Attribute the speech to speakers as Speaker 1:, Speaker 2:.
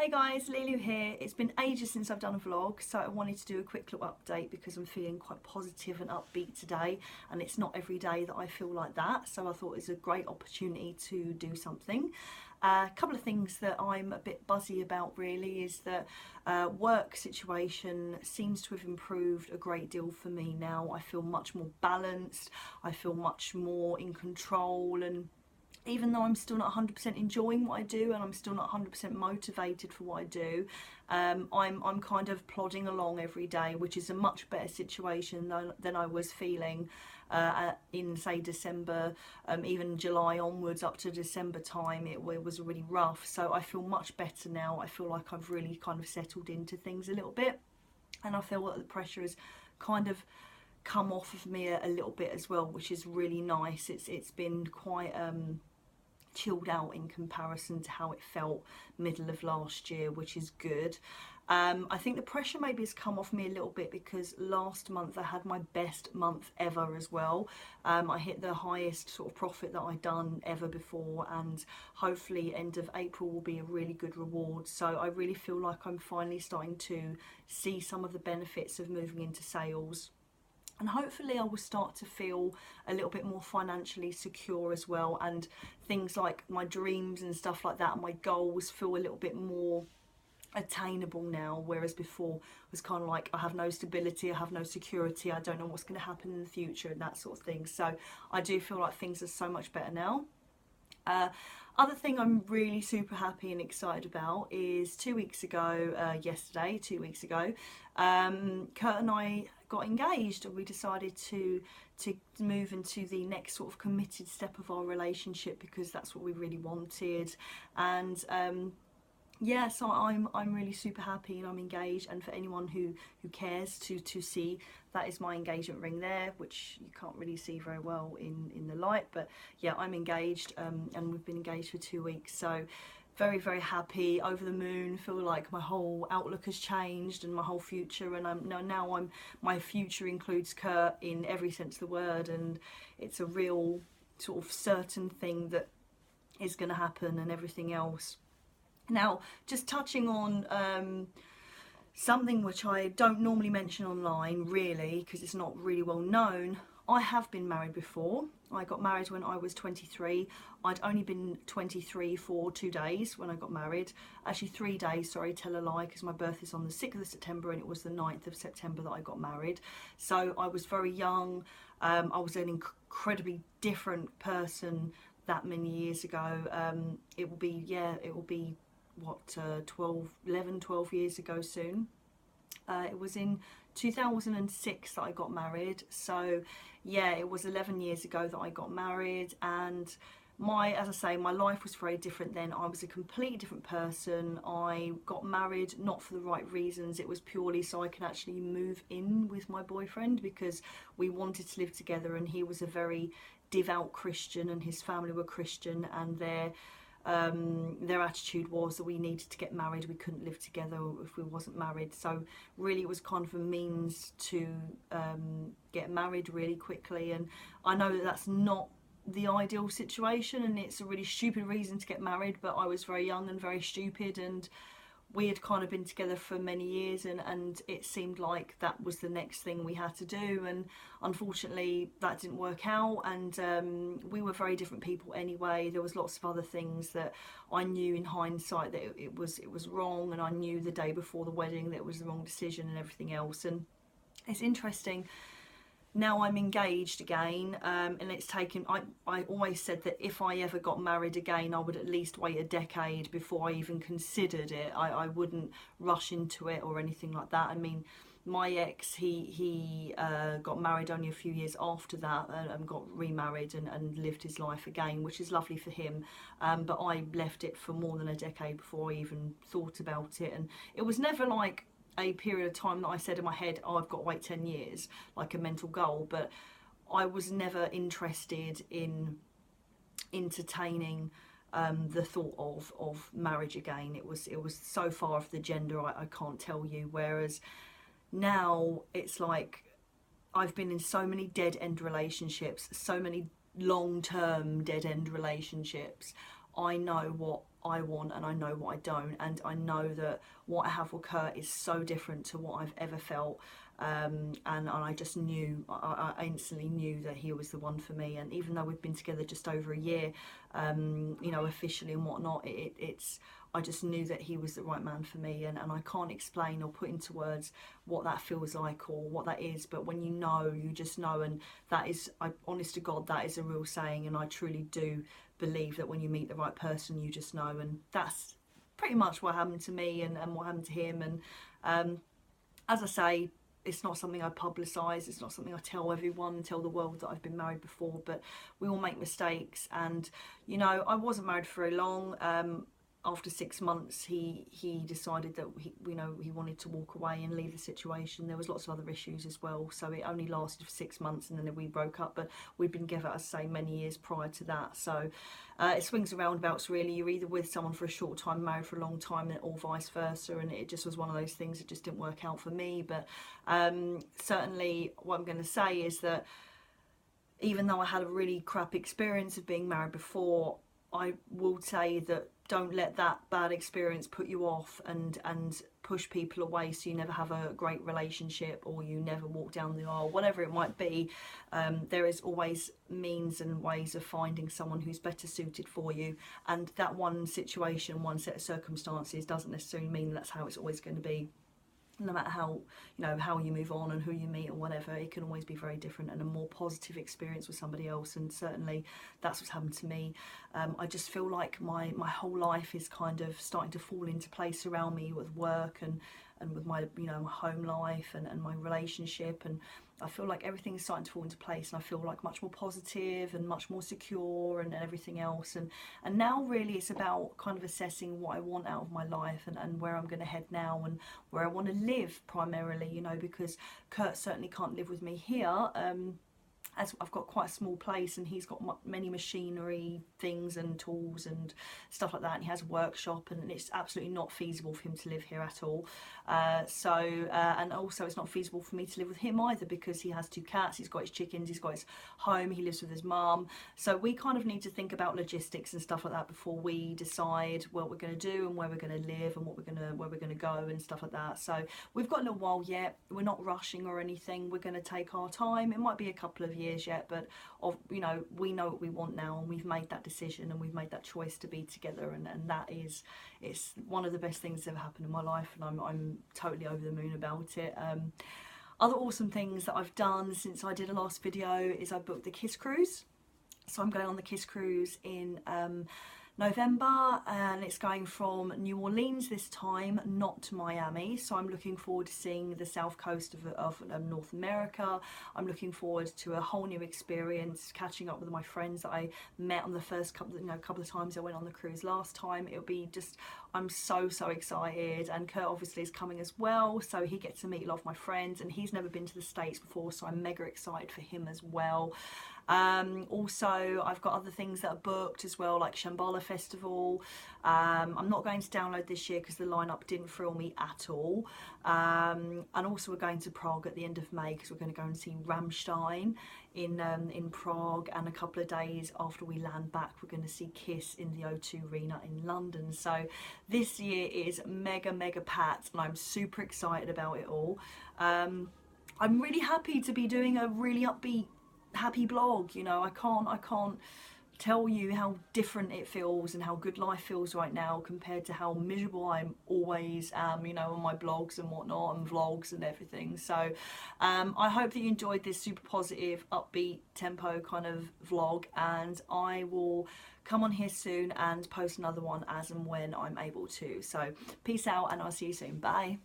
Speaker 1: Hey guys, Lulu here. It's been ages since I've done a vlog, so I wanted to do a quick little update because I'm feeling quite positive and upbeat today, and it's not every day that I feel like that, so I thought it's a great opportunity to do something. A couple of things that I'm a bit buzzy about really is that work situation seems to have improved a great deal for me now. I feel much more balanced, I feel much more in control, and even though I'm still not 100% enjoying what I do and I'm still not 100% motivated for what I do, I'm kind of plodding along every day, which is a much better situation than I was feeling in, say, December, even July onwards up to December time. It was really rough, so I feel much better now. I feel like I've really kind of settled into things a little bit, and I feel that the pressure has kind of come off of me a little bit as well, which is really nice. It's been quite chilled out in comparison to how it felt middle of last year, which is good. I think the pressure maybe has come off me a little bit because last month I had my best month ever as well. I hit the highest sort of profit that I'd done ever before, and hopefully end of April will be a really good reward. So I really feel like I'm finally starting to see some of the benefits of moving into sales. And hopefully I will start to feel a little bit more financially secure as well, and things like my dreams and stuff like that, my goals feel a little bit more attainable now, whereas before it was kind of like I have no stability, I have no security, I don't know what's going to happen in the future and that sort of thing. So I do feel like things are so much better now. Other thing I'm really super happy and excited about is 2 weeks ago, yesterday, 2 weeks ago, Kurt and I got engaged, and we decided to move into the next sort of committed step of our relationship because that's what we really wanted. And yeah, so I'm really super happy and I'm engaged, and for anyone who cares to see, that is my engagement ring there, which you can't really see very well in the light, but yeah, I'm engaged, and we've been engaged for 2 weeks, so very, very happy, over the moon, feel like my whole outlook has changed and my whole future, and my future includes Kurt in every sense of the word, and it's a real sort of certain thing that is going to happen and everything else. Now, just touching on something which I don't normally mention online, really, because it's not really well known. I have been married before. I got married when I was 23. I'd only been 23 for 2 days when I got married. Actually 3 days, sorry, tell a lie, because my birth is on the 6th of September and it was the 9th of September that I got married. So I was very young. I was an incredibly different person that many years ago. It will be what, 12 years ago soon. It was in 2006 that I got married, so yeah, it was 11 years ago that I got married, and as I say, my life was very different then. I was a completely different person. I got married not for the right reasons. It was purely so I could actually move in with my boyfriend, because we wanted to live together, and he was a very devout Christian and his family were Christian, and their attitude was that we needed to get married. We couldn't live together if we wasn't married. So really it was kind of a means to get married really quickly. And I know that that's not the ideal situation, and it's a really stupid reason to get married, but I was very young and very stupid, and we had kind of been together for many years, and it seemed like that was the next thing we had to do, and unfortunately that didn't work out, and we were very different people anyway. There was lots of other things that I knew in hindsight that it was wrong, and I knew the day before the wedding that it was the wrong decision and everything else. And it's interesting, now I'm engaged again, and it's taken, I always said that if I ever got married again, I would at least wait a decade before I even considered it. I wouldn't rush into it or anything like that. I mean, my ex, he got married only a few years after that, and got remarried and lived his life again, which is lovely for him, but I left it for more than a decade before I even thought about it. And it was never like a period of time that I said in my head, oh, I've got to wait 10 years, like a mental goal, but I was never interested in entertaining the thought of marriage again. It was so far off the agenda, I can't tell you. Whereas now it's like I've been in so many dead end relationships, so many long-term dead end relationships. I know what I want and I know what I don't, and I know that what I have with Kurt is so different to what I've ever felt. And I just knew, I instantly knew that he was the one for me. And even though we've been together just over a year, you know, officially and whatnot, it's I just knew that he was the right man for me, and I can't explain or put into words what that feels like or what that is, but when you know, you just know. And that is, honest to God, that is a real saying, and I truly do believe that when you meet the right person, you just know. And that's pretty much what happened to me, and what happened to him. And as I say, it's not something I publicise, it's not something I tell everyone and tell the world that I've been married before, but we all make mistakes. And you know, I wasn't married for very long. After 6 months, he decided that he wanted to walk away and leave the situation. There was lots of other issues as well, so it only lasted for 6 months, and then we broke up. But we'd been together, as I say, many years prior to that. So it swings and roundabouts, really. You're either with someone for a short time, married for a long time, or vice versa. And it just was one of those things that just didn't work out for me. But certainly, what I'm going to say is that even though I had a really crap experience of being married before, I will say that don't let that bad experience put you off and push people away, so you never have a great relationship, or you never walk down the aisle, whatever it might be. There is always means and ways of finding someone who's better suited for you, and that one situation, one set of circumstances doesn't necessarily mean that's how it's always going to be. No matter how, you know, how you move on and who you meet or whatever, it can always be very different and a more positive experience with somebody else. And certainly that's what's happened to me. I just feel like my whole life is kind of starting to fall into place around me, with work and with my, you know, home life and my relationship. And I feel like everything's starting to fall into place, and I feel like much more positive and much more secure and everything else. And now really it's about kind of assessing what I want out of my life, and where I'm going to head now, and where I want to live primarily, you know, because Kurt certainly can't live with me here. As I've got quite a small place, and he's got many machinery things and tools and stuff like that, and he has a workshop, and it's absolutely not feasible for him to live here at all. And also it's not feasible for me to live with him either, because he has 2 cats, he's got his chickens, he's got his home, he lives with his mum. So we kind of need to think about logistics and stuff like that before we decide what we're going to do and where we're going to live and where we're going to go and stuff like that. So we've got a little while yet. We're not rushing or anything. We're going to take our time. It might be a couple of years yet, but you know, we know what we want now, and we've made that decision and we've made that choice to be together, and that is, it's one of the best things that ever happened in my life, and I'm totally over the moon about it. Other awesome things that I've done since I did a last video is I booked the Kiss Cruise. So I'm going on the Kiss Cruise in November, and it's going from New Orleans this time, not to Miami. So I'm looking forward to seeing the south coast of North America. I'm looking forward to a whole new experience, catching up with my friends that I met on the first couple of times I went on the cruise last time. It'll be just, I'm so excited. And Kurt obviously is coming as well, so he gets to meet a lot of my friends, and he's never been to the States before, so I'm mega excited for him as well. Also, I've got other things that are booked as well, like Shambhala Festival. I'm not going to download this year because the lineup didn't thrill me at all. And also we're going to Prague at the end of May, because we're going to go and see Rammstein in Prague, and a couple of days after we land back we're going to see Kiss in the O2 Arena in London. So this year is mega packed, and I'm super excited about it all. I'm really happy to be doing a really upbeat, happy blog. You know, I can't tell you how different it feels and how good life feels right now compared to how miserable I always am, you know, on my blogs and whatnot and vlogs and everything. So I hope that you enjoyed this super positive, upbeat tempo kind of vlog, and I will come on here soon and post another one as and when I'm able to. So peace out, and I'll see you soon. Bye.